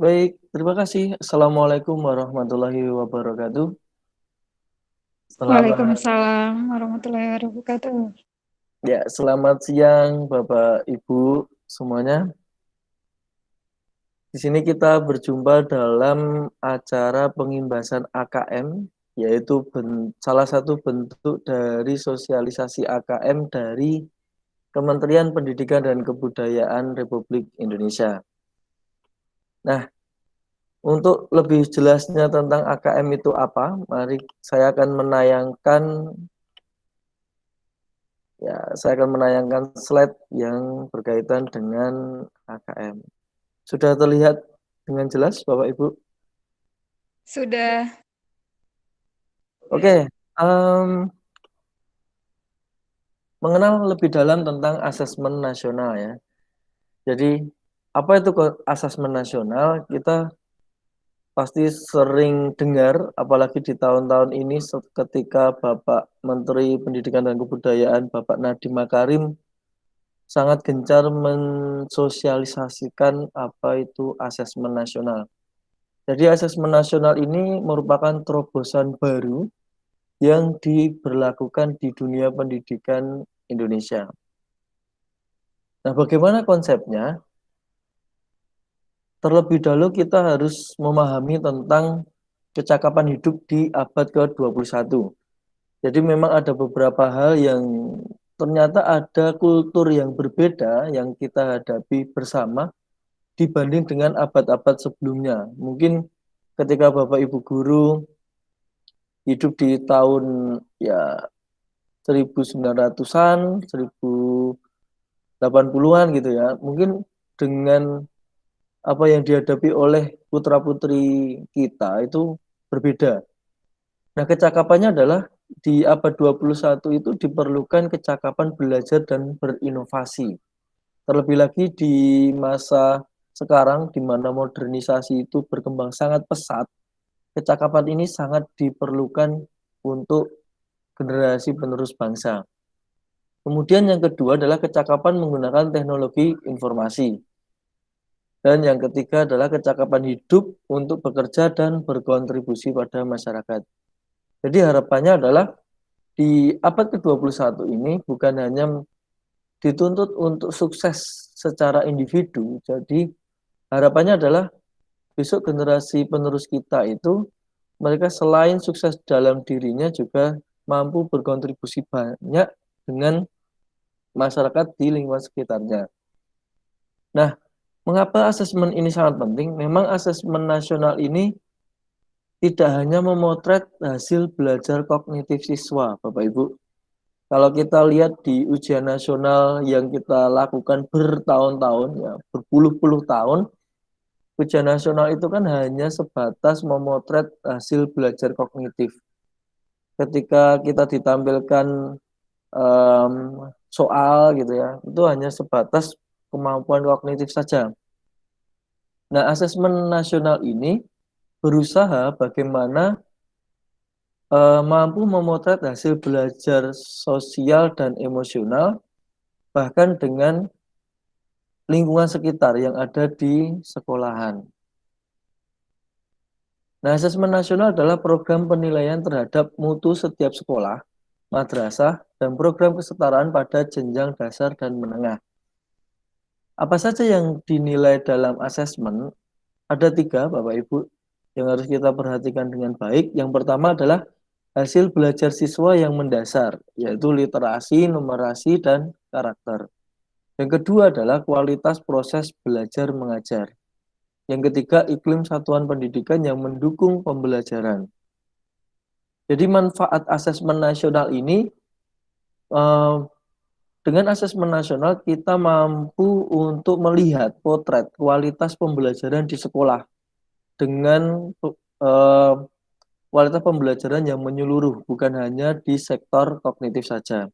Baik, terima kasih. Assalamualaikum warahmatullahi wabarakatuh. Selamat Waalaikumsalam warahmatullahi wabarakatuh. selamat siang Bapak Ibu semuanya. Di sini kita berjumpa dalam acara pengimbasan AKM, yaitu salah satu bentuk dari sosialisasi AKM dari Kementerian Pendidikan dan Kebudayaan Republik Indonesia. Nah, untuk lebih jelasnya tentang AKM itu apa, mari saya akan menayangkan saya akan menayangkan slide yang berkaitan dengan AKM. Sudah terlihat dengan jelas, Bapak Ibu? Sudah. Oke, mengenal lebih dalam tentang asesmen nasional ya. Jadi, apa itu asesmen nasional? Kita pasti sering dengar, apalagi di tahun-tahun ini ketika Bapak Menteri Pendidikan dan Kebudayaan, Bapak Nadiem Makarim, sangat gencar mensosialisasikan apa itu asesmen nasional. Jadi asesmen nasional ini merupakan terobosan baru yang diberlakukan di dunia pendidikan Indonesia. Nah, bagaimana konsepnya? Terlebih dahulu kita harus memahami tentang kecakapan hidup di abad ke-21. Jadi memang ada beberapa hal yang ternyata ada kultur yang berbeda yang kita hadapi bersama dibanding dengan abad-abad sebelumnya. Mungkin ketika Bapak Ibu guru hidup di tahun ya 1900-an, 1080-an gitu ya. Mungkin dengan apa yang dihadapi oleh putra-putri kita itu berbeda. Nah, kecakapannya adalah di abad 21 itu diperlukan kecakapan belajar dan berinovasi. Terlebih lagi di masa sekarang di mana modernisasi itu berkembang sangat pesat, kecakapan ini sangat diperlukan untuk generasi penerus bangsa. Kemudian yang kedua adalah kecakapan menggunakan teknologi informasi. Dan yang ketiga adalah kecakapan hidup untuk bekerja dan berkontribusi pada masyarakat. Jadi harapannya adalah di abad ke-21 ini bukan hanya dituntut untuk sukses secara individu. Jadi harapannya adalah besok generasi penerus kita itu mereka selain sukses dalam dirinya juga mampu berkontribusi banyak dengan masyarakat di lingkungan sekitarnya. Nah, mengapa asesmen ini sangat penting? Memang asesmen nasional ini tidak hanya memotret hasil belajar kognitif siswa, Bapak Ibu. Kalau kita lihat di ujian nasional yang kita lakukan bertahun-tahun, ya, berpuluh-puluh tahun, ujian nasional itu kan hanya sebatas memotret hasil belajar kognitif. Ketika kita ditampilkan um, soal gitu ya, itu hanya sebatas kemampuan kognitif saja. Nah, asesmen nasional ini berusaha bagaimana mampu memotret hasil belajar sosial dan emosional, bahkan dengan lingkungan sekitar yang ada di sekolahan. Nah, asesmen nasional adalah program penilaian terhadap mutu setiap sekolah, madrasah, dan program kesetaraan pada jenjang dasar dan menengah. Apa saja yang dinilai dalam asesmen? Ada tiga, Bapak Ibu, yang harus kita perhatikan dengan baik. Yang pertama adalah hasil belajar siswa yang mendasar, yaitu literasi, numerasi, dan karakter. Yang kedua adalah kualitas proses belajar mengajar. Yang ketiga, iklim satuan pendidikan yang mendukung pembelajaran. Jadi manfaat asesmen nasional ini, eh, dengan asesmen nasional kita mampu untuk melihat potret kualitas pembelajaran di sekolah dengan eh, kualitas pembelajaran yang menyeluruh, bukan hanya di sektor kognitif saja.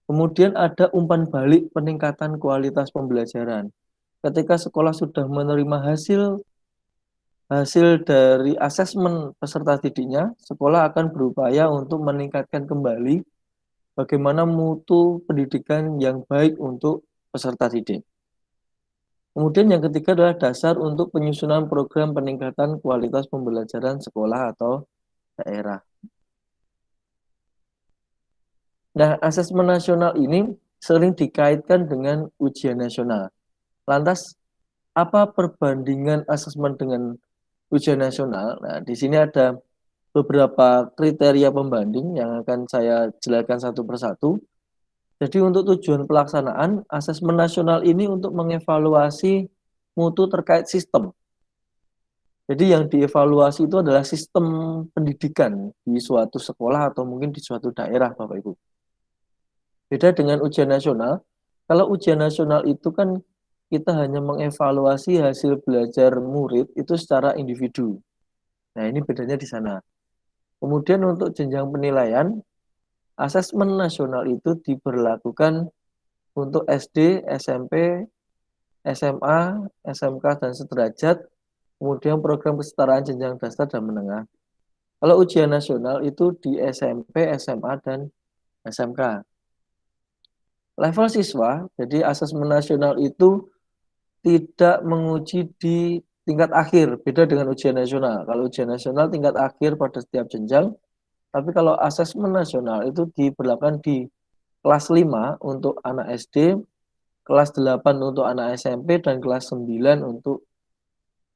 Kemudian ada umpan balik peningkatan kualitas pembelajaran. Ketika sekolah sudah menerima hasil dari asesmen peserta didiknya, sekolah akan berupaya untuk meningkatkan kembali bagaimana mutu pendidikan yang baik untuk peserta didik. Kemudian yang ketiga adalah dasar untuk penyusunan program peningkatan kualitas pembelajaran sekolah atau daerah. Nah, asesmen nasional ini sering dikaitkan dengan ujian nasional. Lantas, apa perbandingan asesmen dengan ujian nasional? Nah, di sini ada beberapa kriteria pembanding yang akan saya jelaskan satu persatu. Jadi untuk tujuan pelaksanaan, asesmen nasional ini untuk mengevaluasi mutu terkait sistem. Jadi yang dievaluasi itu adalah sistem pendidikan di suatu sekolah atau mungkin di suatu daerah, Bapak Ibu. Beda dengan ujian nasional. Kalau ujian nasional itu kan kita hanya mengevaluasi hasil belajar murid itu secara individu. Nah, ini bedanya di sana. Kemudian untuk jenjang penilaian, asesmen nasional itu diberlakukan untuk SD, SMP, SMA, SMK, dan sederajat, kemudian program kesetaraan jenjang dasar dan menengah. Kalau ujian nasional itu di SMP, SMA, dan SMK. Level siswa, jadi asesmen nasional itu tidak menguji di tingkat akhir, beda dengan ujian nasional. Kalau ujian nasional tingkat akhir pada setiap jenjang, tapi kalau asesmen nasional itu diberlakukan di kelas 5 untuk anak SD, kelas 8 untuk anak SMP, dan kelas 9 untuk,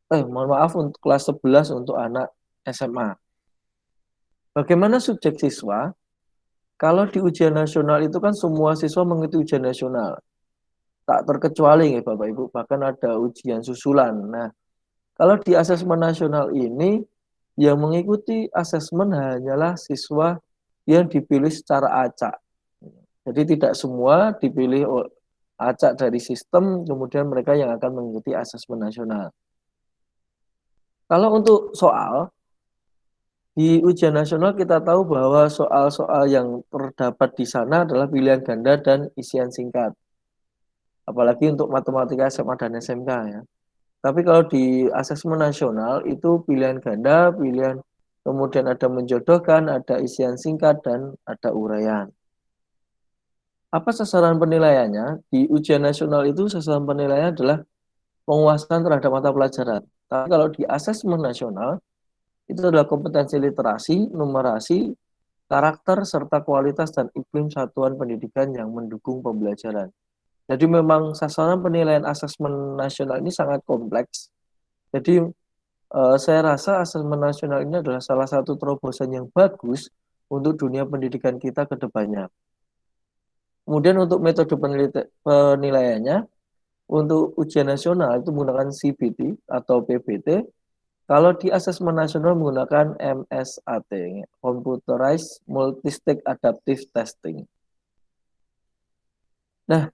mohon maaf, untuk kelas 11 untuk anak SMA. Bagaimana subjek siswa? Kalau di ujian nasional itu kan semua siswa mengikuti ujian nasional. Tak terkecuali ya Bapak Ibu, bahkan ada ujian susulan. Nah, kalau di asesmen nasional ini, yang mengikuti asesmen hanyalah siswa yang dipilih secara acak. Jadi tidak semua dipilih acak dari sistem, kemudian mereka yang akan mengikuti asesmen nasional. Kalau untuk soal, di ujian nasional kita tahu bahwa soal-soal yang terdapat di sana adalah pilihan ganda dan isian singkat. Apalagi untuk matematika SMA dan SMK ya. Tapi kalau di asesmen nasional itu pilihan ganda, pilihan kemudian ada menjodohkan, ada isian singkat, dan ada uraian. Apa sasaran penilaiannya? Di ujian nasional itu sasaran penilaiannya adalah penguasaan terhadap mata pelajaran. Tapi kalau di asesmen nasional, itu adalah kompetensi literasi, numerasi, karakter, serta kualitas dan iklim satuan pendidikan yang mendukung pembelajaran. Jadi memang sasaran penilaian asesmen nasional ini sangat kompleks. Jadi saya rasa asesmen nasional ini adalah salah satu terobosan yang bagus untuk dunia pendidikan kita ke depannya. Kemudian untuk metode penilaiannya, untuk ujian nasional itu menggunakan CBT atau PBT. Kalau di asesmen nasional menggunakan MSAT, Computerized Multistage Adaptive Testing. Nah,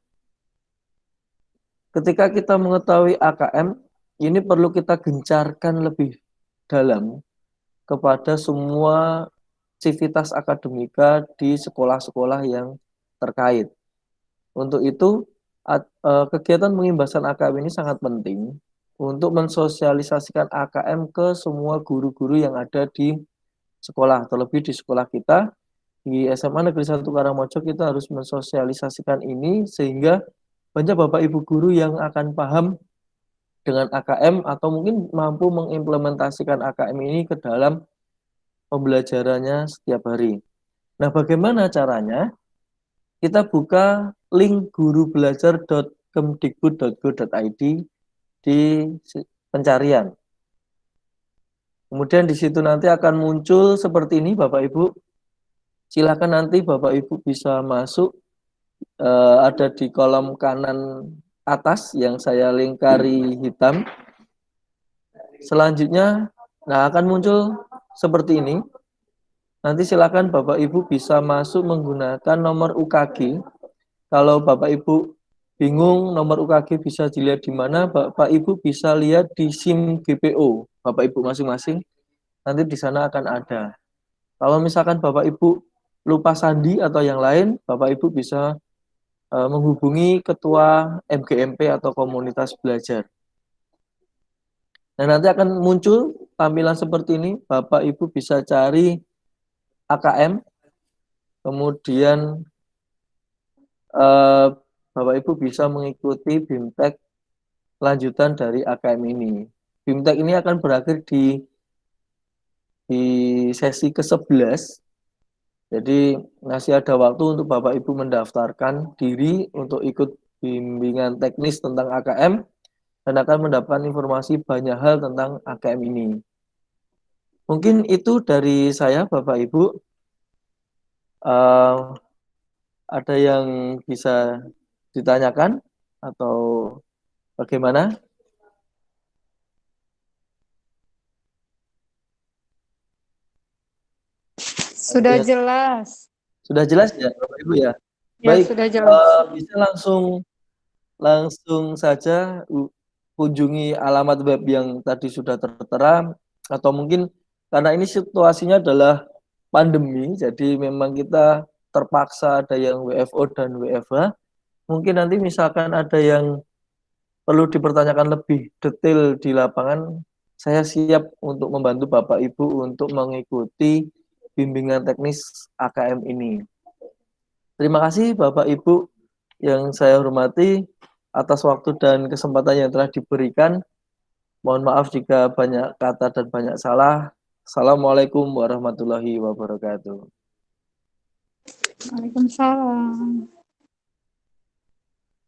ketika kita mengetahui AKM, ini perlu kita gencarkan lebih dalam kepada semua civitas akademika di sekolah-sekolah yang terkait. Untuk itu, kegiatan pengimbasan AKM ini sangat penting untuk mensosialisasikan AKM ke semua guru-guru yang ada di sekolah, terlebih di sekolah kita, di SMA Negeri 1 Karangmojo, kita harus mensosialisasikan ini sehingga banyak Bapak Ibu guru yang akan paham dengan AKM atau mungkin mampu mengimplementasikan AKM ini ke dalam pembelajarannya setiap hari. Nah, bagaimana caranya? Kita buka link gurubelajar.kemdikbud.go.id di pencarian. Kemudian di situ nanti akan muncul seperti ini Bapak Ibu. Silakan nanti Bapak Ibu bisa masuk, ada di kolom kanan atas yang saya lingkari hitam. Selanjutnya, nah akan muncul seperti ini. Nanti silakan Bapak Ibu bisa masuk menggunakan nomor UKG. Kalau Bapak Ibu bingung nomor UKG bisa dilihat di mana, Bapak Ibu bisa lihat di SIM GPO Bapak Ibu masing-masing. Nanti di sana akan ada. Kalau misalkan Bapak Ibu lupa sandi atau yang lain, Bapak Ibu bisa menghubungi ketua MGMP atau komunitas belajar. Nah, nanti akan muncul tampilan seperti ini. Bapak Ibu bisa cari AKM, kemudian Bapak Ibu bisa mengikuti BIMTEK lanjutan dari AKM ini. BIMTEK ini akan berakhir di sesi ke-11. Jadi masih ada waktu untuk Bapak Ibu mendaftarkan diri untuk ikut bimbingan teknis tentang AKM dan akan mendapatkan informasi banyak hal tentang AKM ini. Mungkin itu dari saya, Bapak Ibu. Ada yang bisa ditanyakan atau bagaimana? Ada Sudah yang jelas. sudah jelas ya, Bapak Ibu ya? Ya, Baik, sudah jelas. bisa langsung saja kunjungi alamat web yang tadi sudah tertera, atau mungkin karena ini situasinya adalah pandemi, jadi memang kita terpaksa ada yang WFO dan WFH. Mungkin nanti misalkan ada yang perlu dipertanyakan lebih detail di lapangan, saya siap untuk membantu Bapak Ibu untuk mengikuti bimbingan teknis AKM ini. Terima kasih Bapak Ibu yang saya hormati atas waktu dan kesempatan yang telah diberikan. Mohon maaf jika banyak kata dan banyak salah. Assalamualaikum warahmatullahi wabarakatuh. Waalaikumsalam.